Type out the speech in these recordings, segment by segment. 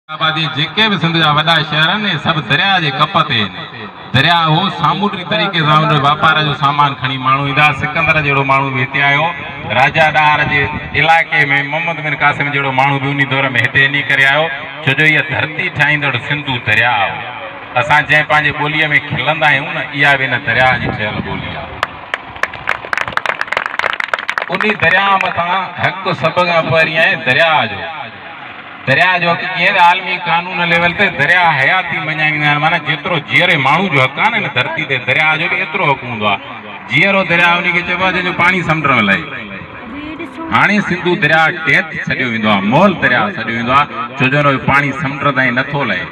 आबादी जेके भी सिंध जा वॾा शहर आहिनि सभु दरिया जे कप ते दरिया हो सामुंडी तरीक़े सां उन वापार जो सामान खणी माण्हू ईंदा। सिकंदर जहिड़ो माण्हू बि हिते आयो, राजा डार जे इलाइक़े में मोहम्मद बिन कासिम जहिड़ो माण्हू बि उन दौर में हिते इन करे आयो, छो जो इहा धरती ठाहींदड़ सिंधु दरिया हो। असां जंहिं पंहिंजे ॿोलीअ में खिलंदा आहियूं न, इहा बि हिन दरिया जी ठहियल ॿोली आहे। उन दरिया मथां हक़ सभ खां पहिरीं आहे दरिया जो। दरिया जो हक़ कीअं आलमी कानून लेवल ते दरिया हयाती मञाई वेंदा आहिनि। माना जेतिरो जीअरे माण्हू जो हक़ आहे न धरती ते, दरिया जो बि एतिरो हक़ हूंदो आहे। जीअरो दरिया उनखे चइबो आहे जंहिंजो पाणी समुंड में लहे। हाणे सिंधु दरिया टेथ सॼो वेंदो आहे, मोल दरिया सॼो वेंदो आहे, छो जो हुनजो पाणी समुंड ताईं नथो लहे।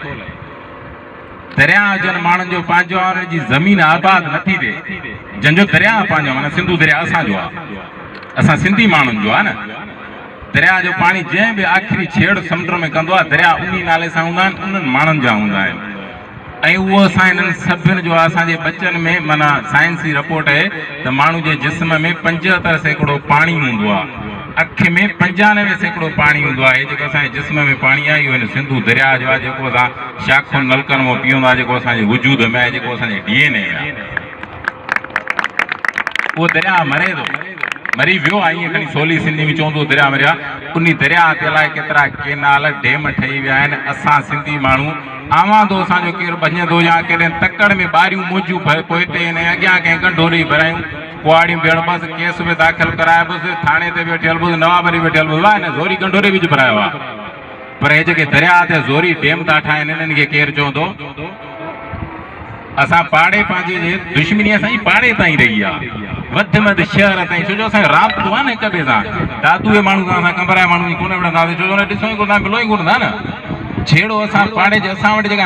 दरिया जन माण्हुनि जो पंहिंजो आहे, हुनजी ज़मीन आबाद नथी थिए। जंहिंजो दरिया पंहिंजो माना सिंधु दरिया असांजो आहे, असां सिंधी माण्हुनि जो आहे न। दरिया जो पाणी जंहिं बि आख़िरी छेड़ समुंड में कंदो आहे, दरिया उन नाले सां हूंदा आहिनि, उन्हनि माण्हुनि जा हूंदा आहिनि। ऐं उहो असां हिननि सभिनि जो असांजे बचनि में माना साइंसी रिपोर्ट आहे त माण्हू जे जिस्म में 75% पाणी हूंदो आहे, अखि में 95% पाणी हूंदो आहे। जेको असांजे जिस्म में पाणी आहे इहो हिन सिंधु दरिया जो आहे, जेको असां शाखुनि नलकनि मां पीअंदा, जेको असांजे वजूद में आहे, जेको असांजे DNA में आहे। उहो दरिया मरे थो, मरी वियो आहे, ईअं खणी सोली सिंधी में चवंदो दरिया मरिया। उन दरिया ते अलाए केतिरा केनाल डेम ठही विया आहिनि। असां सिंधी माण्हू आवांदो असांजो केरु भॼंदो या केॾे तकड़ में ॿारियूं मुंहिंजूं पोइते अॻियां कंहिं गंढोरी भरायूं, कुआड़ियूं भेण बसि केस बि दाख़िल कराइबुसि, थाणे ते वेठियल बुसि, नवाबरी वेठियल बुसि, वाह हिन ज़ोरी गंढोरी बि भरायो आहे। पर हे जेके दरिया ते ज़ोरी डेम था ठाहिनि, हिननि खे केरु चवंदो? असां पाड़े पंहिंजे जे दुश्मनी असांजी पाड़े ताईं रही आहे, वधि में वधि शहर ताईं, छो जो असांजो राब्तो आहे न हिक ॿिए सां। दादू माण्हू सां असां कंबराए माण्हू कोन विढ़ंदासीं, छो जो ॾिसो ई कोन था, मिलो ई कोन था न। छेड़ो असां पाड़े जे असां वटि जेका